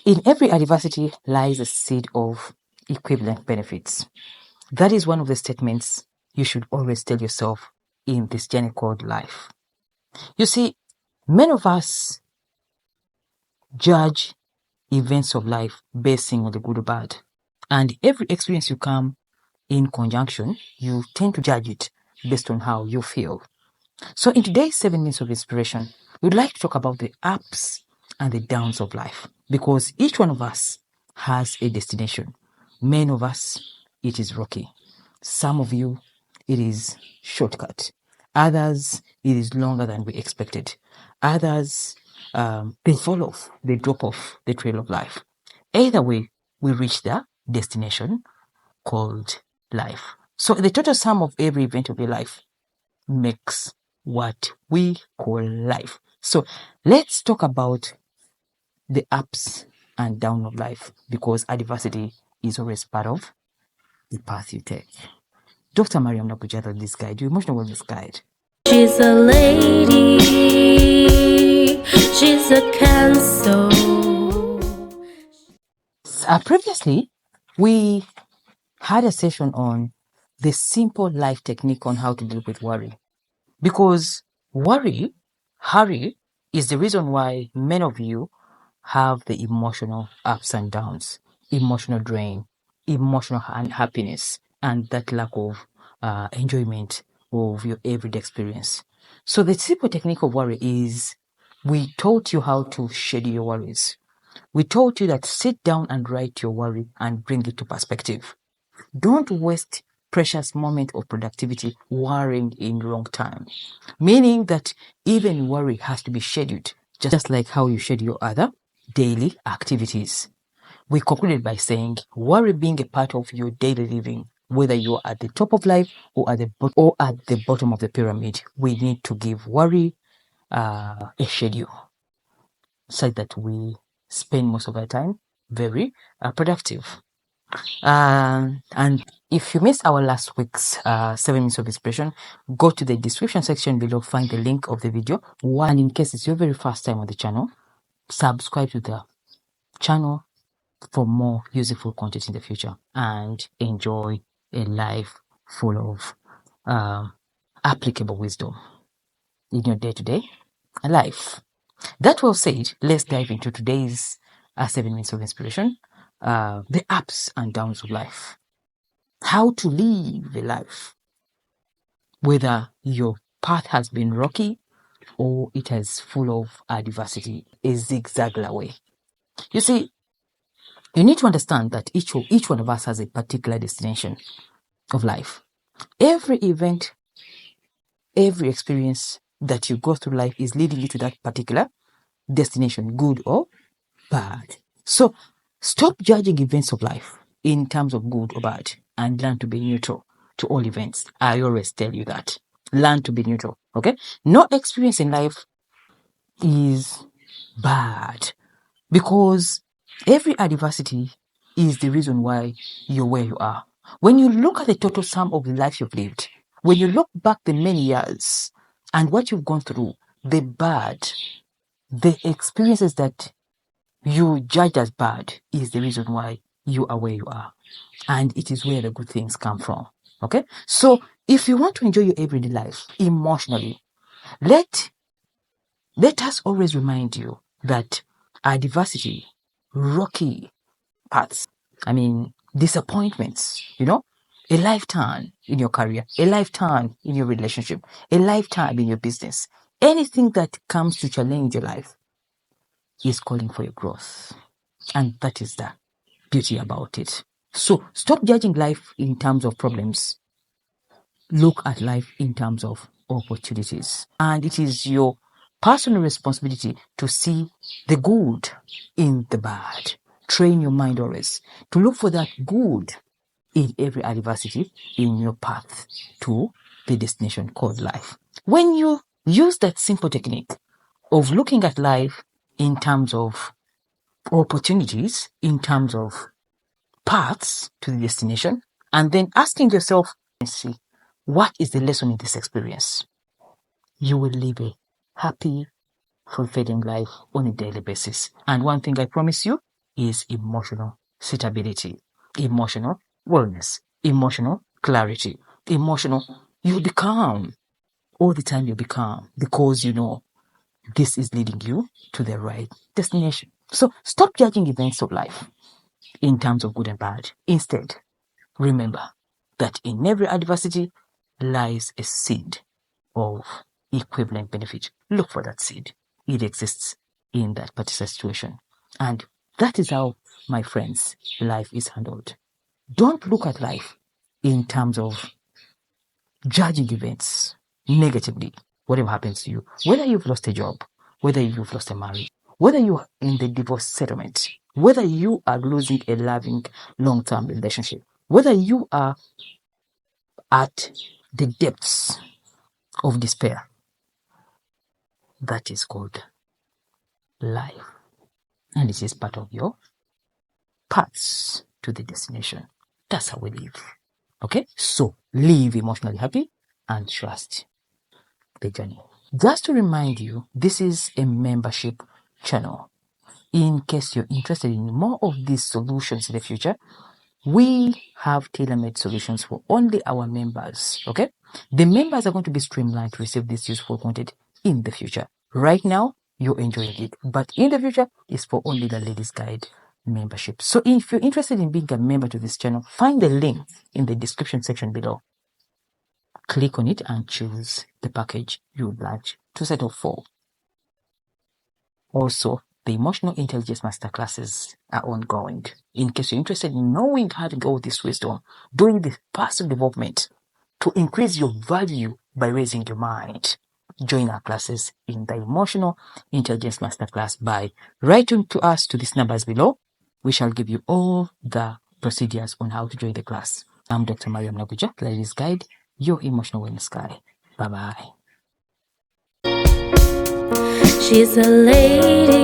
In every adversity lies a seed of equivalent benefits. That is one of the statements you should always tell yourself in this journey called life. You see, many of us judge events of life basing on the good or bad. And every experience you come in conjunction, you tend to judge it based on how you feel. So in today's 7 minutes of inspiration, we'd like to talk about the ups and the downs of life, because each one of us has a destination. Many of us, it is rocky. Some of you, it is shortcut. Others, it is longer than we expected. Others, they fall off, they drop off the trail of life. Either way, we reach the destination called life. So the total sum of every event of your life makes what we call life. So let's talk about the ups and downs of life, because adversity is always part of the path you take. Dr. Mariam Nakujata, this guide, you emotional wellness guide. She's a lady, she's a Cancer. Previously, we had a session on the simple life technique on how to deal with worry. Because hurry, is the reason why many of you have the emotional ups and downs, emotional drain, emotional unhappiness, and that lack of enjoyment of your everyday experience. So the simple technique of worry is, we taught you how to schedule your worries. We taught you that sit down and write your worry and bring it to perspective. Don't waste precious moment of productivity worrying in wrong time. Meaning that even worry has to be scheduled, just like how you schedule your other daily activities. We concluded by saying worry being a part of your daily living, whether you're at the top of life or at the bottom of the pyramid, we need to give worry a schedule so that we spend most of our time very productive. And if you missed our last week's 7 minutes of inspiration, go to the description section below, find the link of the video. And in case it's your very first time on the channel, subscribe to the channel for more useful content in the future, and enjoy a life full of applicable wisdom in your day-to-day life. That well said, let's dive into today's 7 minutes of inspiration, the ups and downs of life. How to live a life, whether your path has been rocky or it is full of adversity, a zigzagler way. You see, you need to understand that each one of us has a particular destination of life. Every event, every experience that you go through life is leading you to that particular destination, good or bad. So stop judging events of life in terms of good or bad, and learn to be neutral to all events. I always tell you that. Learn to be neutral, okay? No experience in life is bad, because every adversity is the reason why you're where you are. When you look at the total sum of the life you've lived, when you look back the many years and what you've gone through, the bad, the experiences that you judge as bad is the reason why you are where you are. And it is where the good things come from. Okay? So if you want to enjoy your everyday life emotionally, let us always remind you that adversity, rocky paths, disappointments, a lifetime in your career, a lifetime in your relationship, a lifetime in your business, anything that comes to challenge your life is calling for your growth. And that is the beauty about it. So stop judging life in terms of problems. Look at life in terms of opportunities. And it is your personal responsibility to see the good in the bad. Train your mind always to look for that good in every adversity in your path to the destination called life. When you use that simple technique of looking at life in terms of opportunities, in terms of paths to the destination, and then asking yourself, see, what is the lesson in this experience? You will live a happy, fulfilling life on a daily basis. And one thing I promise you, is emotional stability, emotional wellness, emotional clarity, emotional. You be calm all the time. You be calm because you know this is leading you to the right destination. So stop judging events of life in terms of good and bad. Instead, remember that in every adversity lies a seed of equivalent benefit. Look for that seed. It exists in that particular situation. And that is how, my friends, life is handled. Don't look at life in terms of judging events negatively, whatever happens to you, whether you've lost a job, whether you've lost a marriage, whether you're in the divorce settlement, whether you are losing a loving long term relationship, whether you are at the depths of despair. That is called life. And it is part of your paths to the destination. That's how we live. Okay? So live emotionally happy and trust the journey. Just to remind you, this is a membership channel. In case you're interested in more of these solutions in the future, we have tailor-made solutions for only our members. Okay? The members are going to be streamlined to receive this useful content in the future. Right now, you're enjoying it, but in the future, it's for only the Ladies Guide membership. So if you're interested in being a member to this channel, find the link in the description section below. Click on it and choose the package you would like to set up for. Also, the emotional intelligence masterclasses are ongoing. In case you're interested in knowing how to go this wisdom, doing the personal development to increase your value by raising your mind, join our classes in the emotional intelligence masterclass by writing to us to these numbers below. We shall give you all the procedures on how to join the class. I'm Dr. Mariam Naguja, Ladies Guide, your emotional wellness guy. Bye bye. She's a lady.